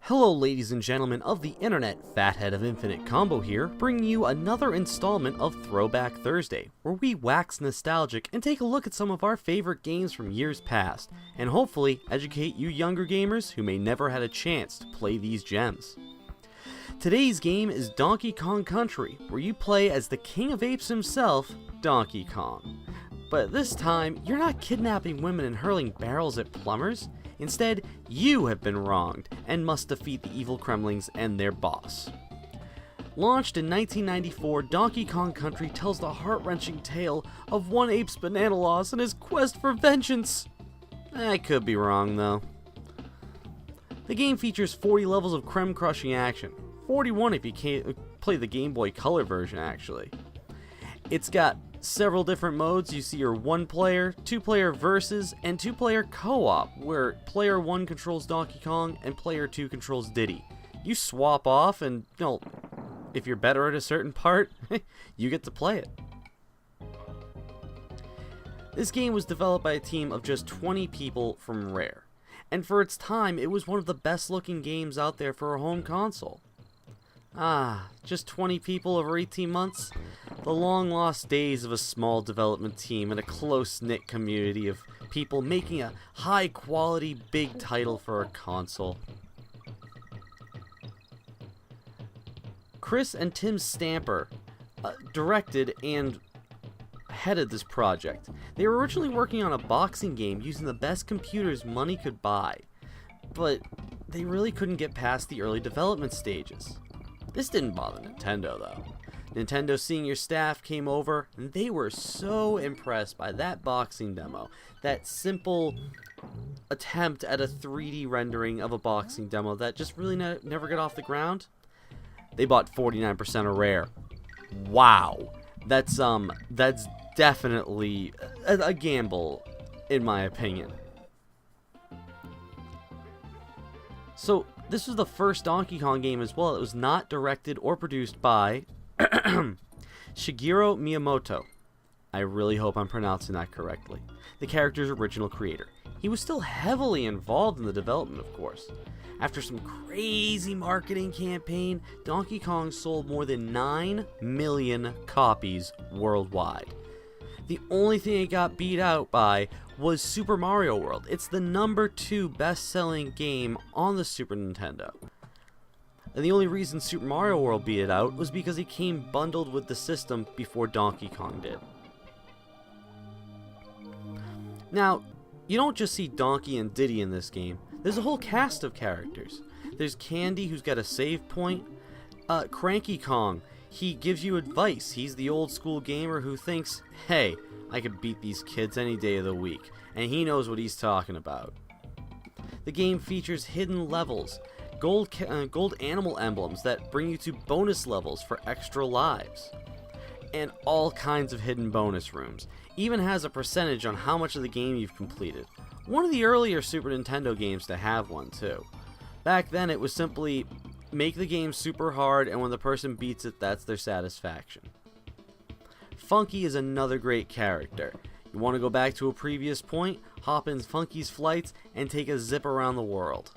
Hello ladies and gentlemen of the internet, Fathead of Infinite Combo here, bringing you another installment of Throwback Thursday, where we wax nostalgic and take a look at some of our favorite games from years past, and hopefully educate you younger gamers who may never had a chance to play these gems. Today's game is Donkey Kong Country, where you play as the King of Apes himself, Donkey Kong. But this time, you're not kidnapping women and hurling barrels at plumbers. Instead, you have been wronged and must defeat the evil Kremlings and their boss. Launched in 1994, Donkey Kong Country tells the heart-wrenching tale of one ape's banana loss and his quest for vengeance. I could be wrong though. The game features 40 levels of creme-crushing action, 41 if you play the Game Boy Color version actually. It's got several different modes. You see your 1-player, 2-player versus, and 2-player co-op, where player 1 controls Donkey Kong and player 2 controls Diddy. You swap off and, if you're better at a certain part, you get to play it. This game was developed by a team of just 20 people from Rare, and for its time, it was one of the best looking games out there for a home console. Just 20 people over 18 months? The long-lost days of a small development team and a close-knit community of people making a high-quality, big title for a console. Chris and Tim Stamper directed and headed this project. They were originally working on a boxing game using the best computers money could buy, but they really couldn't get past the early development stages. This didn't bother Nintendo though. Nintendo senior staff came over and they were so impressed by that boxing demo, that simple attempt at a 3D rendering of a boxing demo that just really never got off the ground. They bought 49% of Rare. Wow, that's definitely a gamble in my opinion. So this was the first Donkey Kong game as well. It was not directed or produced by Shigeru Miyamoto. I really hope I'm pronouncing that correctly. The character's original creator. He was still heavily involved in the development, of course. After some crazy marketing campaign, Donkey Kong sold more than 9 million copies worldwide. The only thing it got beat out by was Super Mario World. It's the #2 best-selling game on the Super Nintendo. And the only reason Super Mario World beat it out was because it came bundled with the system before Donkey Kong did. Now, you don't just see Donkey and Diddy in this game. There's a whole cast of characters. There's Candy, who's got a save point. Cranky Kong, he gives you advice. He's the old school gamer who thinks, hey, I could beat these kids any day of the week, and he knows what he's talking about. The game features hidden levels, gold animal emblems that bring you to bonus levels for extra lives, and all kinds of hidden bonus rooms. Even has a percentage on how much of the game you've completed. One of the earlier Super Nintendo games to have one too. Back then it was simply make the game super hard, and when the person beats it, that's their satisfaction. Funky is another great character. You want to go back to a previous point, hop in Funky's flights, and take a zip around the world.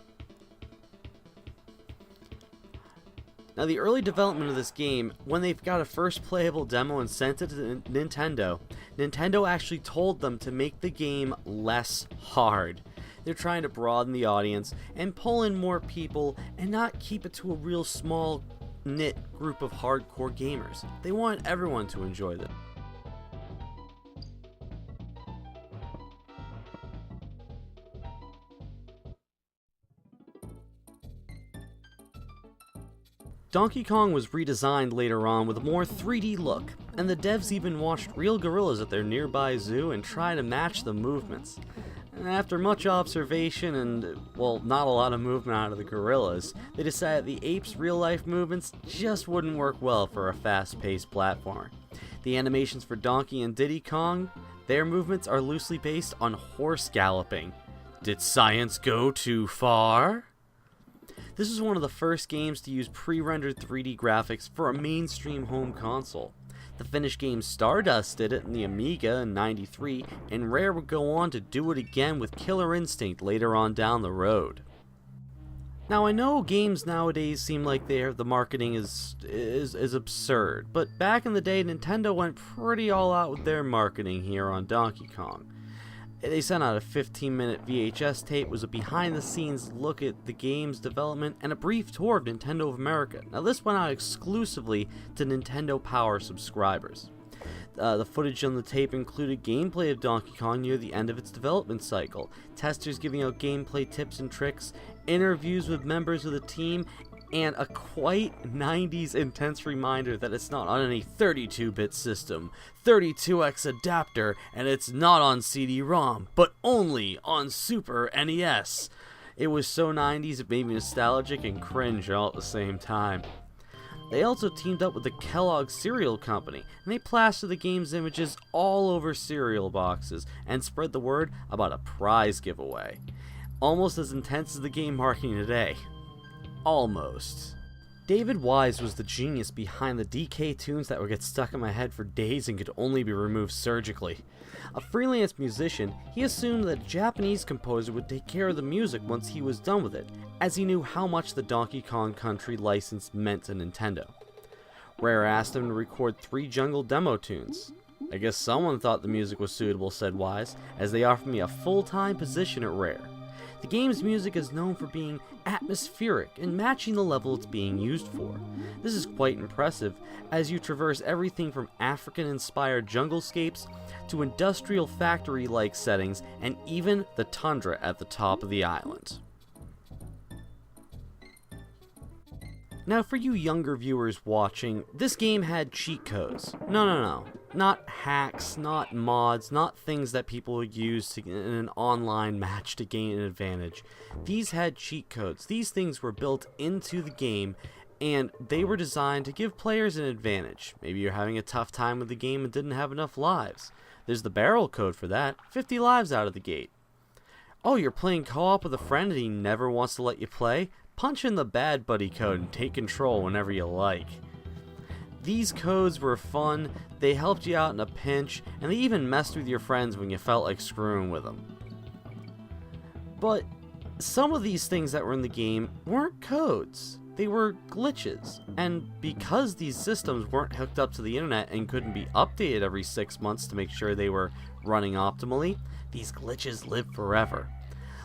Now the early development of this game, when they've got a first playable demo and sent it to Nintendo, Nintendo actually told them to make the game less hard. They're trying to broaden the audience and pull in more people and not keep it to a real small knit group of hardcore gamers. They want everyone to enjoy them. Donkey Kong was redesigned later on with a more 3D look, and the devs even watched real gorillas at their nearby zoo and tried to match the movements. And after much observation and, well, not a lot of movement out of the gorillas, they decided the apes' real-life movements just wouldn't work well for a fast-paced platformer. The animations for Donkey and Diddy Kong, their movements are loosely based on horse galloping. Did science go too far? This was one of the first games to use pre-rendered 3D graphics for a mainstream home console. The Finnish game Stardust did it in the Amiga in '93, and Rare would go on to do it again with Killer Instinct later on down the road. Now I know games nowadays seem like the marketing is absurd, but back in the day Nintendo went pretty all out with their marketing here on Donkey Kong. They sent out a 15-minute VHS tape, was a behind-the-scenes look at the game's development, and a brief tour of Nintendo of America. Now this went out exclusively to Nintendo Power subscribers. The footage on the tape included gameplay of Donkey Kong near the end of its development cycle, testers giving out gameplay tips and tricks, interviews with members of the team, and a quite 90s intense reminder that it's not on any 32-bit system, 32X adapter, and it's not on CD-ROM, but only on Super NES. It was so 90s it made me nostalgic and cringe all at the same time. They also teamed up with the Kellogg Cereal Company, and they plastered the game's images all over cereal boxes and spread the word about a prize giveaway. Almost as intense as the game marketing today. Almost. David Wise was the genius behind the DK tunes that would get stuck in my head for days and could only be removed surgically. A freelance musician, he assumed that a Japanese composer would take care of the music once he was done with it, as he knew how much the Donkey Kong Country license meant to Nintendo. Rare asked him to record 3 jungle demo tunes. I guess someone thought the music was suitable, said Wise, as they offered me a full-time position at Rare. The game's music is known for being atmospheric and matching the level it's being used for. This is quite impressive, as you traverse everything from African-inspired junglescapes to industrial factory-like settings and even the tundra at the top of the island. Now for you younger viewers watching, this game had cheat codes. No. Not hacks, not mods, not things that people would use in an online match to gain an advantage. These had cheat codes. These things were built into the game, and they were designed to give players an advantage. Maybe you're having a tough time with the game and didn't have enough lives. There's the barrel code for that, 50 lives out of the gate. Oh, you're playing co-op with a friend and he never wants to let you play? Punch in the bad buddy code and take control whenever you like. These codes were fun, they helped you out in a pinch, and they even messed with your friends when you felt like screwing with them. But some of these things that were in the game weren't codes, they were glitches, and because these systems weren't hooked up to the internet and couldn't be updated every 6 months to make sure they were running optimally, these glitches live forever.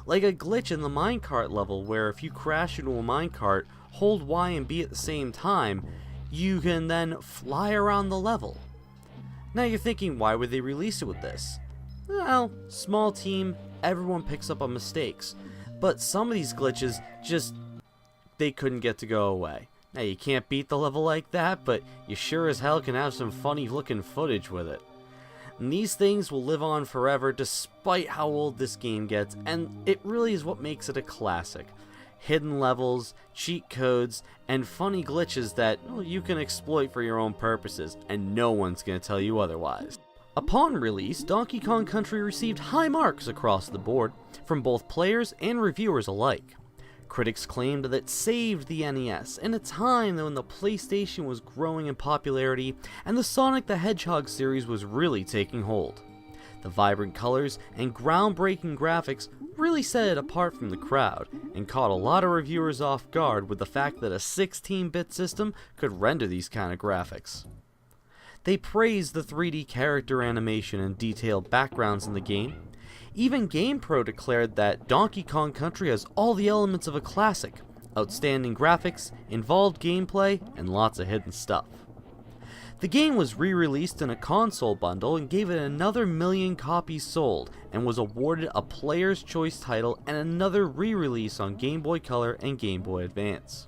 Like a glitch in the minecart level where if you crash into a minecart, hold Y and B at the same time, you can then fly around the level. Now you're thinking, why would they release it with this? Well, small team, everyone picks up on mistakes, but some of these glitches they couldn't get to go away. Now you can't beat the level like that, but you sure as hell can have some funny looking footage with it. And these things will live on forever despite how old this game gets, and it really is what makes it a classic. Hidden levels, cheat codes, and funny glitches that you can exploit for your own purposes, and no one's going to tell you otherwise. Upon release, Donkey Kong Country received high marks across the board from both players and reviewers alike. Critics claimed that it saved the NES in a time when the PlayStation was growing in popularity and the Sonic the Hedgehog series was really taking hold. The vibrant colors and groundbreaking graphics really set it apart from the crowd and caught a lot of reviewers off guard with the fact that a 16-bit system could render these kind of graphics. They praised the 3D character animation and detailed backgrounds in the game. Even GamePro declared that Donkey Kong Country has all the elements of a classic, outstanding graphics, involved gameplay, and lots of hidden stuff. The game was re-released in a console bundle and gave it another 1 million copies sold, and was awarded a Player's Choice title and another re-release on Game Boy Color and Game Boy Advance.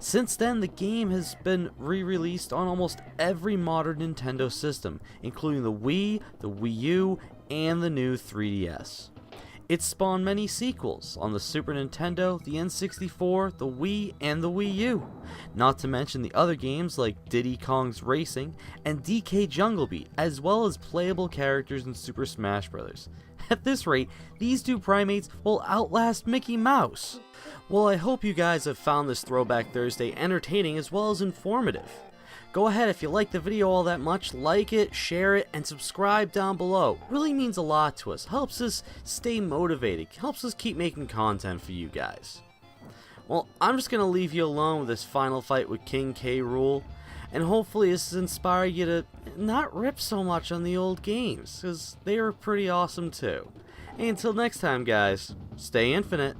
Since then, the game has been re-released on almost every modern Nintendo system, including the Wii, the Wii U, and the new 3DS. It spawned many sequels on the Super Nintendo, the N64, the Wii, and the Wii U, not to mention the other games like Diddy Kong's Racing and DK Jungle Beat, as well as playable characters in Super Smash Bros. At this rate, these two primates will outlast Mickey Mouse. Well, I hope you guys have found this Throwback Thursday entertaining as well as informative. Go ahead, if you like the video all that much, like it, share it, and subscribe down below. It really means a lot to us, helps us stay motivated, helps us keep making content for you guys. Well, I'm just gonna leave you alone with this final fight with King K. Rool, and hopefully this has inspired you to not rip so much on the old games, because they were pretty awesome too. And until next time guys, stay infinite.